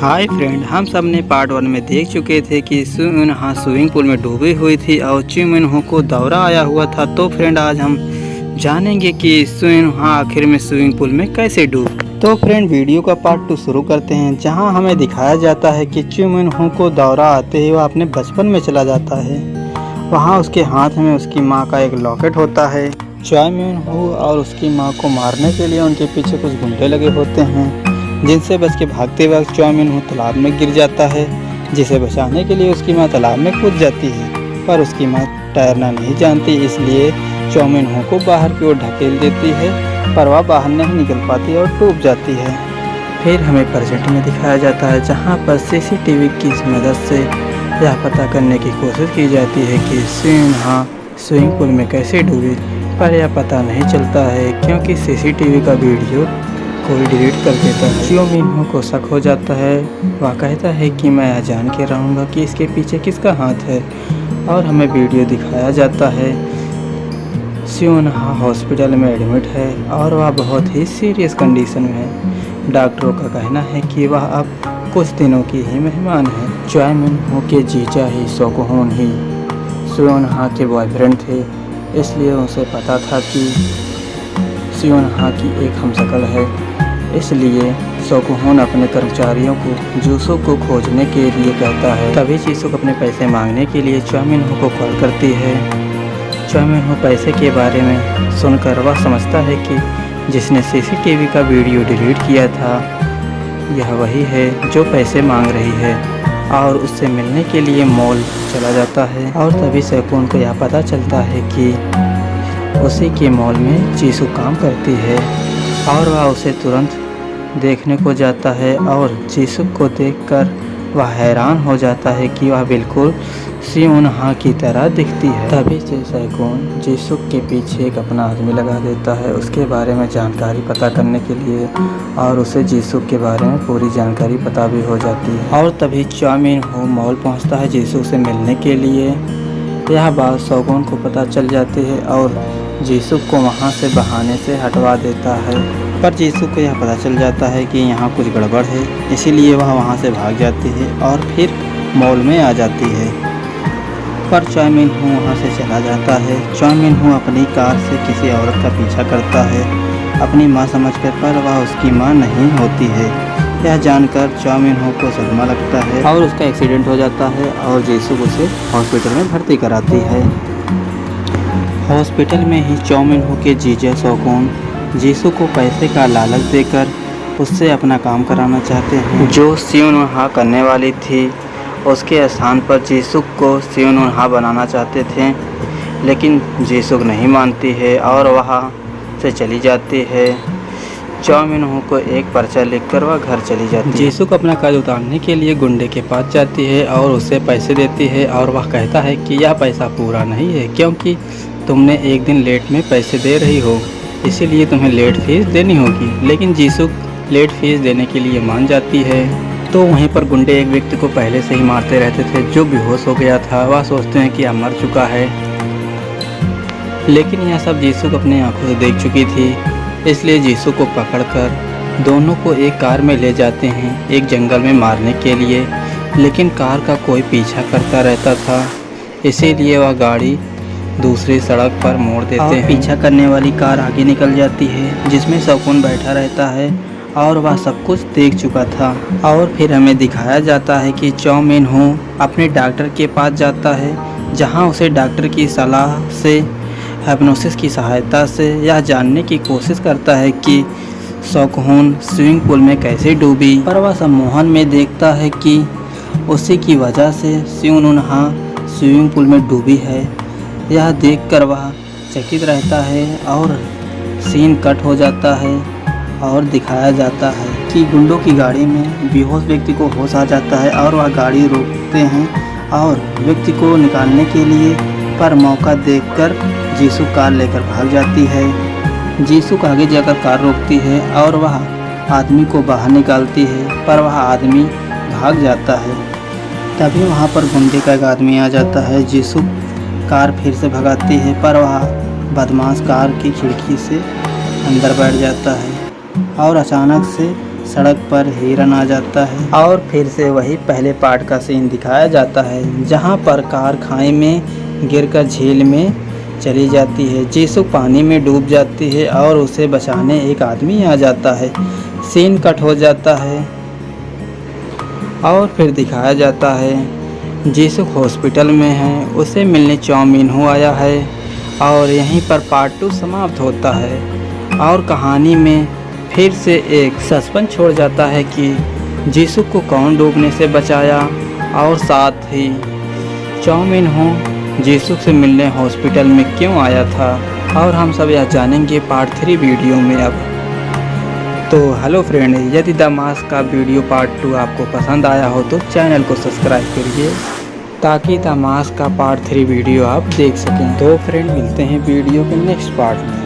Hi friend, हम सब ने पार्ट 1 में देख चुके थे कि सु यून-हा स्विमिंग पूल में डूबी हुई थी और चि मिन-हो को दौरा आया हुआ था। तो फ्रेंड आज हम जानेंगे कि सु यून-हा आखिर में स्विमिंग पूल में कैसे डूबी। तो फ्रेंड वीडियो का पार्ट 2 शुरू करते हैं, जहां हमें दिखाया जाता है कि चि मिन-हो को दौरा आते ही वह अपने बचपन में चला जाता है। वहां उसके हाथ में उसकी माँ का एक लॉकेट होता है। चॉय मिन-हो और उसकी माँ को मारने के लिए उनके पीछे कुछ गुंडे लगे होते हैं, जिनसे बच के भागते वक्त चॉय मिन-हो तालाब में गिर जाता है, जिसे बचाने के लिए उसकी माँ तालाब में कूद जाती है। पर उसकी माँ तैरना नहीं जानती, इसलिए चॉय मिन-हो को बाहर की ओर ढकेल देती है, पर वह बाहर नहीं निकल पाती और डूब जाती है। फिर हमें प्रेजेंट में दिखाया जाता है, जहाँ पर सीसीटीवी की मदद से यह पता करने की कोशिश की जाती है कि सु यून-हा स्विमिंग पूल में कैसे डूबी, पर यह पता नहीं चलता है क्योंकि सीसीटीवी का वीडियो कोई डिलीट कर देता है। चि मिन-हो को शक हो जाता है। वह कहता है कि मैं यह जान के रहूँगा कि इसके पीछे किसका हाथ है, और हमें वीडियो दिखाया जाता है सु यून-हा हॉस्पिटल में एडमिट है और वह बहुत ही सीरियस कंडीशन में है। डॉक्टरों का कहना है कि वह अब कुछ दिनों की ही मेहमान है। चॉय मिन-हो के जीजा ही सो-को-होन ही सु यून-हा के बॉयफ्रेंड थे, इसलिए उसे पता था कि सु यून-हा की एक हमशक्ल है। इसलिए सो-को-होन अपने कर्मचारियों को जिसू को खोजने के लिए कहता है। तभी जिसू अपने पैसे मांगने के लिए चॉय मिन-हो को कॉल करती है। चॉय मिन-हो पैसे के बारे में सुनकर वह समझता है कि जिसने सीसीटीवी का वीडियो डिलीट किया था यह वही है जो पैसे मांग रही है, और उससे मिलने के लिए मॉल चला जाता है। और तभी सो-को-होन को यह पता चलता है कि उसी के मॉल में जिसू काम करती है, और वह उसे तुरंत देखने को जाता है और जिसू को देखकर वह हैरान हो जाता है कि वह बिल्कुल सु यून-हा की तरह दिखती है। तभी से सो-को-होन जिसू के पीछे एक अपना आदमी लगा देता है उसके बारे में जानकारी पता करने के लिए, और उसे जिसू के बारे में पूरी जानकारी पता भी हो जाती है। और तभी चॉय मिन-हो मॉल पहुंचता है जिसू से मिलने के लिए। यह बात सो-को-होन को पता चल जाती है और जिसू को वहां से बहाने से हटवा देता है, पर जिसू को यह पता चल जाता है कि यहाँ कुछ गड़बड़ है, इसीलिए वह वहां से भाग जाती है और फिर मॉल में आ जाती है। पर चॉय मिन-हो वहाँ से चला जाता है। चॉय मिन-हो अपनी कार से किसी औरत का पीछा करता है अपनी माँ समझकर, पर वह उसकी माँ नहीं होती है। यह जानकर चॉय मिन-हो को सदमा लगता है और उसका एक्सीडेंट हो जाता है और जिसू उसे हॉस्पिटल में भर्ती कराती है। हॉस्पिटल में ही चॉय मिन-हो के जीजा सो-को-होन जिसू को पैसे का लालच देकर उससे अपना काम कराना चाहते हैं, जो सु यून-हा करने वाली थी। उसके स्थान पर जिसू को सु यून-हा बनाना चाहते थे, लेकिन जिसू नहीं मानती है और वहाँ से चली जाती है। चॉय मिन-हो को एक पर्चा लिखकर वह घर चली जाती है। जिसू को अपना कर्ज उतारने के लिए गुंडे के पास जाती है और उसे पैसे देती है, और वह कहता है कि यह पैसा पूरा नहीं है क्योंकि तुमने एक दिन लेट में पैसे दे रही हो, इसीलिए तुम्हें लेट फीस देनी होगी। लेकिन जिसू लेट फीस देने के लिए मान जाती है। तो वहीं पर गुंडे एक व्यक्ति को पहले से ही मारते रहते थे जो बेहोश हो गया था। वह सोचते हैं कि यह मर चुका है, लेकिन यह सब जिसू को अपनी आंखों से देख चुकी थी, इसलिए जिसू को पकड़कर दोनों को एक कार में ले जाते हैं एक जंगल में मारने के लिए। लेकिन कार का कोई पीछा करता रहता था, इसीलिए वह गाड़ी दूसरी सड़क पर मोड़ देते हैं। पीछा करने वाली कार आगे निकल जाती है, जिसमें सो-को-होन बैठा रहता है और वह सब कुछ देख चुका था। और फिर हमें दिखाया जाता है कि चॉय मिन-हो अपने डॉक्टर के पास जाता है, जहां उसे डॉक्टर की सलाह से हिप्नोसिस की सहायता से यह जानने की कोशिश करता है कि सो-को-होन स्विमिंग पूल में कैसे डूबी। पर वह सम्मोहन में देखता है कि उसी की वजह से सु यून-हा स्विमिंग पूल में डूबी है। यह देखकर वह चकित रहता है और सीन कट हो जाता है और दिखाया जाता है कि गुंडों की गाड़ी में बेहोश व्यक्ति को होश आ जाता है और वह गाड़ी रोकते हैं और व्यक्ति को निकालने के लिए, पर मौका देखकर जिसू कार लेकर भाग जाती है। जिसू आगे जाकर कार रोकती है और वह आदमी को बाहर निकालती है, पर वह आदमी भाग जाता है। तभी वहाँ पर गुंडे का एक आदमी आ जाता है। जिसू कार फिर से भगाती है, पर वह बदमाश कार की खिड़की से अंदर बैठ जाता है और अचानक से सड़क पर हिरन आ जाता है और फिर से वही पहले पार्ट का सीन दिखाया जाता है जहां पर कार खाई में गिरकर झील में चली जाती है। जीसू पानी में डूब जाती है और उसे बचाने एक आदमी आ जाता है। सीन कट हो जाता है और फिर दिखाया जाता है जीसू हॉस्पिटल में है, उसे मिलने चौमिनहो आया है और यहीं पर पार्ट 2 समाप्त होता है। और कहानी में फिर से एक सस्पेंस छोड़ जाता है कि जीसू को कौन डूबने से बचाया और साथ ही चौमिनहो जीसू से मिलने हॉस्पिटल में क्यों आया था, और हम सब यह जानेंगे पार्ट 3 वीडियो में अब। तो हेलो फ्रेंड, यदि द मास्क का वीडियो पार्ट 2 आपको पसंद आया हो तो चैनल को सब्सक्राइब करिए ताकि द मास्क का पार्ट 3 वीडियो आप देख सकें। तो फ्रेंड, मिलते हैं वीडियो के नेक्स्ट पार्ट में।